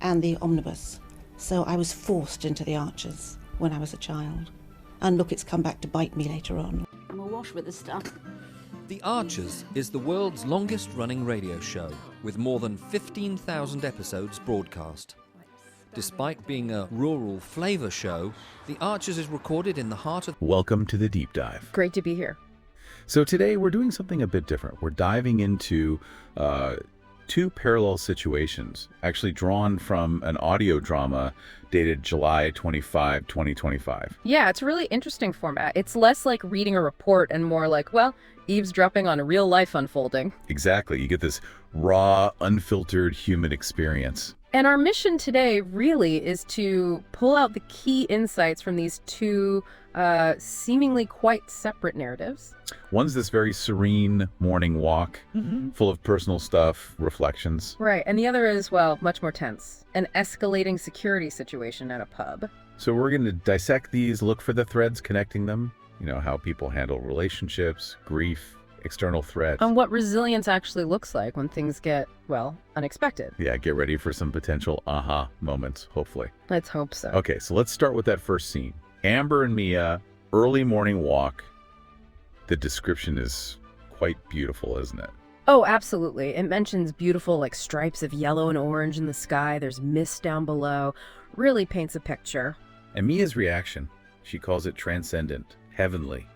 and the omnibus. So I was forced into the Archers when I was a child. And look, it's come back to bite me later on. I'm awash with this stuff. The Archers is the world's longest-running radio show, with more than 15,000 episodes broadcast. Despite being a rural flavour show, The Archers is recorded in the heart of... Welcome to the Deep Dive. Great to be here. So today we're doing something a bit different. We're diving into two parallel situations, actually drawn from an audio drama dated July 25, 2025. Yeah, it's a really interesting format. It's less like reading a report and more like, well, eavesdropping on a real life unfolding. Exactly. You get this raw, unfiltered human experience. And our mission today really is to pull out the key insights from these two seemingly quite separate narratives. One's this very serene morning walk, full of personal stuff, reflections. Right, and the other is, well, much more tense. An escalating security situation at a pub. So we're going to dissect these, look for the threads connecting them, you know, how people handle relationships, grief, external threats. And what resilience actually looks like when things get, well, unexpected. Yeah, get ready for some potential aha moments, hopefully. Let's hope so. Okay, so let's start with that first scene. Amber and Mia, early morning walk. The description is quite beautiful, isn't it? Oh, absolutely. It mentions beautiful, like, stripes of yellow and orange in the sky. There's mist down below. Really paints a picture. And Mia's reaction, she calls it transcendent, heavenly.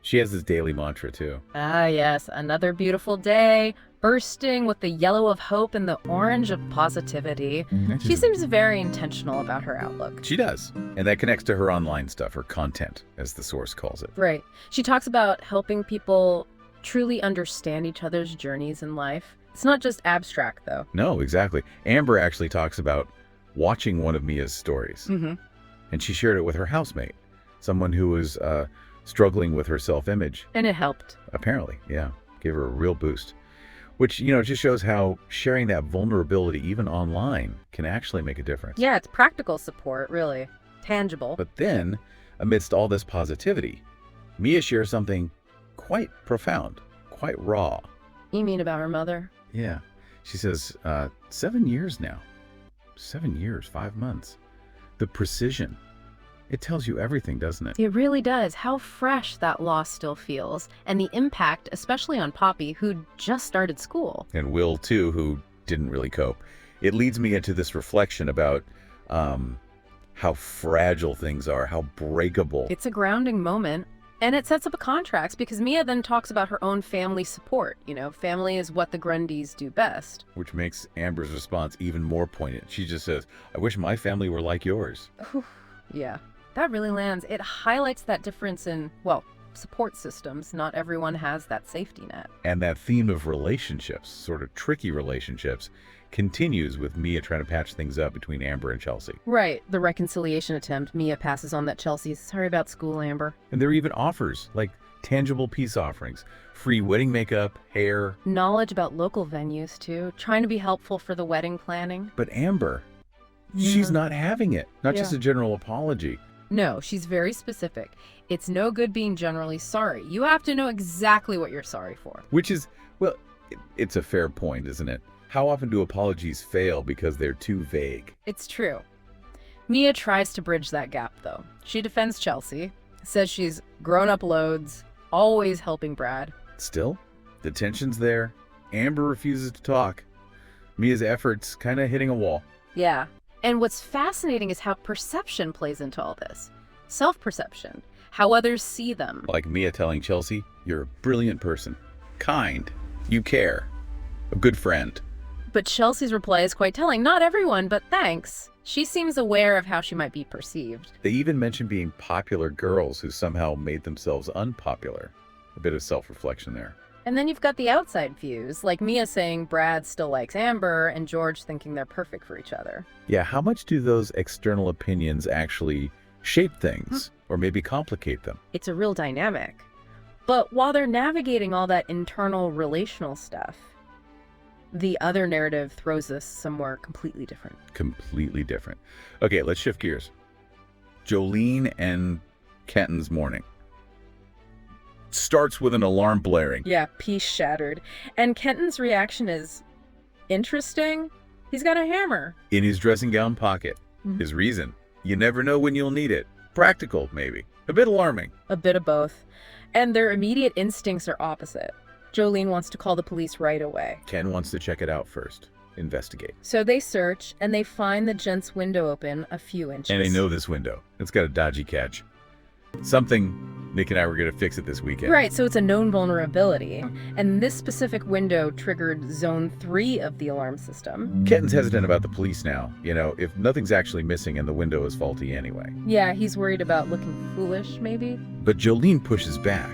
She has this daily mantra, too. Ah, yes. Another beautiful day, bursting with the yellow of hope and the orange of positivity. She seems very intentional about her outlook. She does. And that connects to her online stuff, her content, as the source calls it. Right. She talks about helping people truly understand each other's journeys in life. It's not just abstract, though. No, exactly. Amber actually talks about watching one of Mia's stories. And she shared it with her housemate, someone who was struggling with her self-image. And it helped. Apparently, yeah. Gave her a real boost. Which, you know, just shows how sharing that vulnerability, even online, can actually make a difference. Yeah, it's practical support, really. Tangible. But then, amidst all this positivity, Mia shares something quite profound, quite raw. You mean about her mother? Yeah. She says, 7 years now. 7 years, 5 months. The precision. It tells you everything, doesn't it? It really does. How fresh that loss still feels. And the impact, especially on Poppy, who just started school. And Will, too, who didn't really cope. It leads me into this reflection about how fragile things are, how breakable. It's a grounding moment. And it sets up a contrast because Mia then talks about her own family support. You know, family is what the Grundys do best. Which makes Amber's response even more poignant. She just says, I wish my family were like yours. Yeah. That really lands. It highlights that difference in, well, support systems. Not everyone has that safety net. And that theme of relationships, sort of tricky relationships, continues with Mia trying to patch things up between Amber and Chelsea. Right. The reconciliation attempt. Mia passes on that Chelsea's sorry about school, Amber. And there are even offers, like tangible peace offerings, free wedding makeup, hair. Knowledge about local venues, too. Trying to be helpful for the wedding planning. But Amber, she's not having it. Not just a general apology. No, she's very specific. It's no good being generally sorry. You have to know exactly what you're sorry for. Which is, well, it's a fair point, isn't it? How often do apologies fail because they're too vague? It's true. Mia tries to bridge that gap, though. She defends Chelsea, says she's grown up loads, always helping Brad. Still, the tension's there. Amber refuses to talk. Mia's efforts kind of hitting a wall. Yeah. And what's fascinating is how perception plays into all this. Self-perception. How others see them. Like Mia telling Chelsea, you're a brilliant person. Kind. You care. A good friend. But Chelsea's reply is quite telling. Not everyone, but thanks. She seems aware of how she might be perceived. They even mention being popular girls who somehow made themselves unpopular. A bit of self-reflection there. And then you've got the outside views, like Mia saying Brad still likes Amber and George thinking they're perfect for each other. Yeah, how much do those external opinions actually shape things or maybe complicate them? It's a real dynamic. But while they're navigating all that internal relational stuff, the other narrative throws us somewhere completely different. Completely different. Okay, let's shift gears. Jolene and Kenton's morning. Starts with an alarm blaring. Yeah, peace shattered. And Kenton's reaction is interesting. He's got a hammer. In his dressing gown pocket. His reason. You never know when you'll need it. Practical, maybe. A bit alarming. A bit of both. And their immediate instincts are opposite. Jolene wants to call the police right away. Ken wants to check it out first. Investigate. So they search, and they find the gent's window open a few inches. And they know this window. It's got a dodgy catch. Something Nick and I were going to fix it this weekend. Right, so it's a known vulnerability. And this specific window triggered Zone 3 of the alarm system. Kenton's hesitant about the police now. You know, if nothing's actually missing and the window is faulty anyway. Yeah, he's worried about looking foolish, maybe? But Jolene pushes back.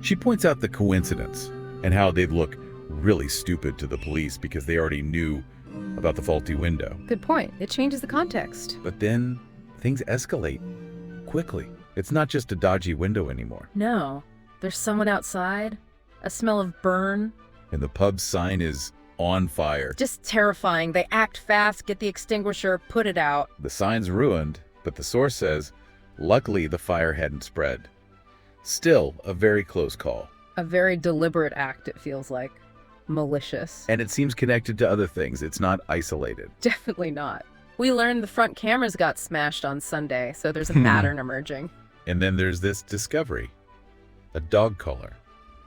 She points out the coincidence and how they'd look really stupid to the police because they already knew about the faulty window. Good point. It changes the context. But then things escalate quickly. It's not just a dodgy window anymore. No. There's someone outside, a smell of burn. And the pub's sign is on fire. Just terrifying. They act fast, get the extinguisher, put it out. The sign's ruined, but the source says, luckily the fire hadn't spread. Still, a very close call. A very deliberate act, it feels like. Malicious. And it seems connected to other things. It's not isolated. Definitely not. We learned the front cameras got smashed on Sunday, so there's a pattern emerging. And then there's this discovery. A dog collar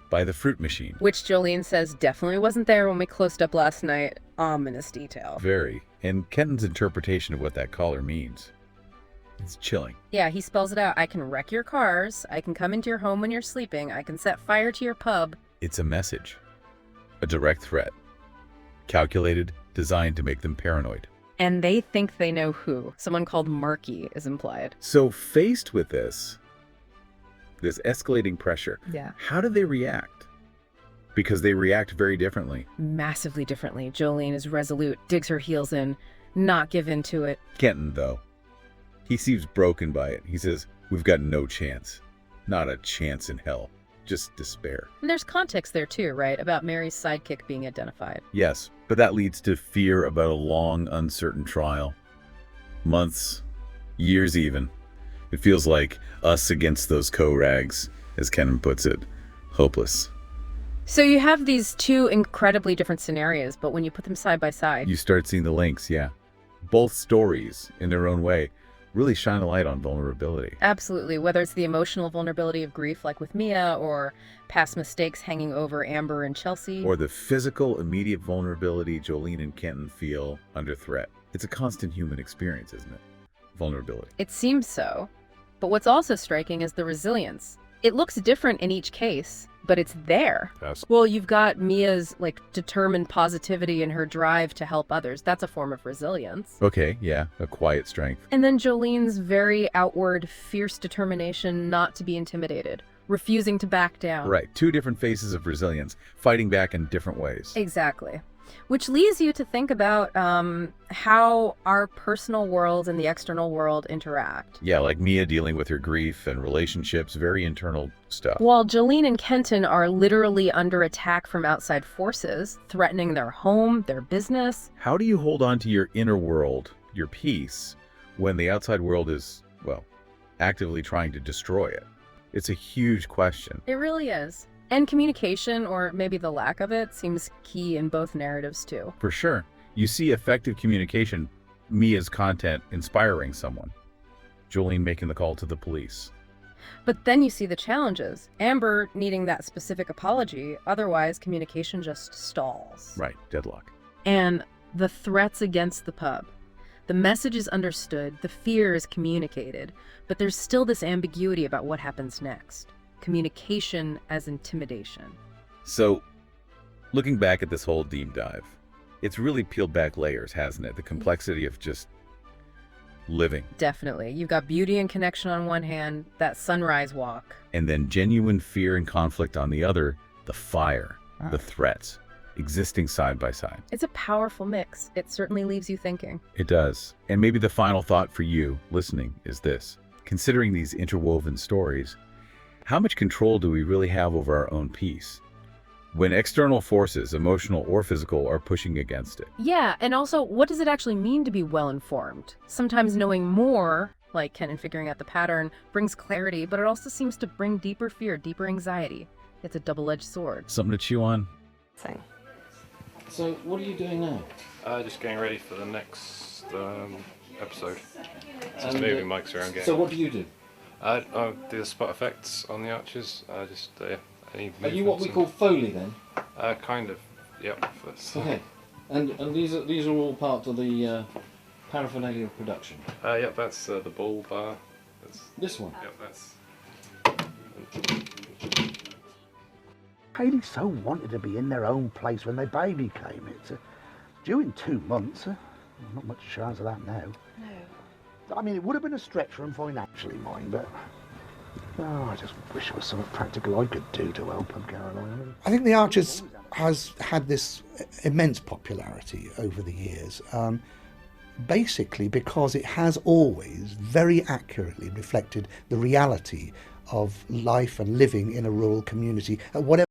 by the fruit machine. Which Jolene says definitely wasn't there when we closed up last night. Ominous detail. Very. And Kenton's interpretation of what that collar means. It's chilling. Yeah, he spells it out. I can wreck your cars. I can come into your home when you're sleeping. I can set fire to your pub. It's a message. A direct threat. Calculated, designed to make them paranoid. And they think they know who. Someone called Marky is implied. So faced with this escalating pressure, Yeah. how do they react? Because they react very differently. Massively differently. Jolene is resolute, digs her heels in, not give in to it. Kenton, though, he seems broken by it. He says, we've got no chance. Not a chance in hell. Just despair. And there's context there too, right? About Mary's sidekick being identified. Yes, but that leads to fear about a long, uncertain trial. Months, years even. It feels like us against those co-rags, as Kenton puts it. Hopeless. So you have these two incredibly different scenarios, but when you put them side by side, You start seeing the links, yeah. Both stories, in their own way, really shine a light on vulnerability. absolutely, whether it's the emotional vulnerability of grief like with Mia, or past mistakes hanging over Amber and Chelsea. Or the physical, immediate vulnerability Jolene and Kenton feel under threat. It's a constant human experience, isn't it? Vulnerability. It seems so. But what's also striking is the resilience. It looks different in each case, but it's there. Yes. Well, you've got Mia's determined positivity and her drive to help others. That's a form of resilience. Okay, yeah, a quiet strength. And then Jolene's very outward, fierce determination not to be intimidated, refusing to back down. Right, two different faces of resilience, fighting back in different ways. Exactly. Which leads you to think about how our personal world and the external world interact. Yeah, like Mia dealing with her grief and relationships, very internal stuff. While Jolene and Kenton are literally under attack from outside forces, threatening their home, their business. How do you hold on to your inner world, your peace, when the outside world is, well, actively trying to destroy it? It's a huge question. It really is. And communication, or maybe the lack of it, seems key in both narratives too. For sure. You see effective communication, Mia's content inspiring someone. Jolene making the call to the police. But then you see the challenges. Amber needing that specific apology, otherwise communication just stalls. Right, deadlock. And the threats against the pub. The message is understood, the fear is communicated, but there's still this ambiguity about what happens next. Communication as intimidation. So, looking back at this whole deep dive, it's really peeled back layers, hasn't it? The complexity of just living. Definitely. You've got beauty and connection on one hand, that sunrise walk. And then genuine fear and conflict on the other, the fire, the threats, existing side by side. It's a powerful mix. It certainly leaves you thinking. It does. And maybe the final thought for you listening is this. Considering these interwoven stories, how much control do we really have over our own peace when external forces, emotional or physical, are pushing against it? Yeah, and also, what does it actually mean to be well-informed? Sometimes knowing more, like Ken and figuring out the pattern, brings clarity, but it also seems to bring deeper fear, deeper anxiety. It's a double-edged sword. Something to chew on? Thing. So what are you doing now? Just getting ready for the next episode. Just And, moving mics around. So what do you do? I do the spot effects on the archers. Any Are you what we movements call Foley then? and- kind of. Yep. Okay. And these are all part of the paraphernalia of production. Yep. That's the ball bar. That's, This one. yep. That's. Hayley so wanted to be in their own place when their baby came. It's due in 2 months. Not much chance of that now. No. I mean, it would have been a stretch for them financially, mind, but I just wish there was something practical I could do to help them, Caroline. I think The Archers has had this immense popularity over the years, basically because it has always very accurately reflected the reality of life and living in a rural community at whatever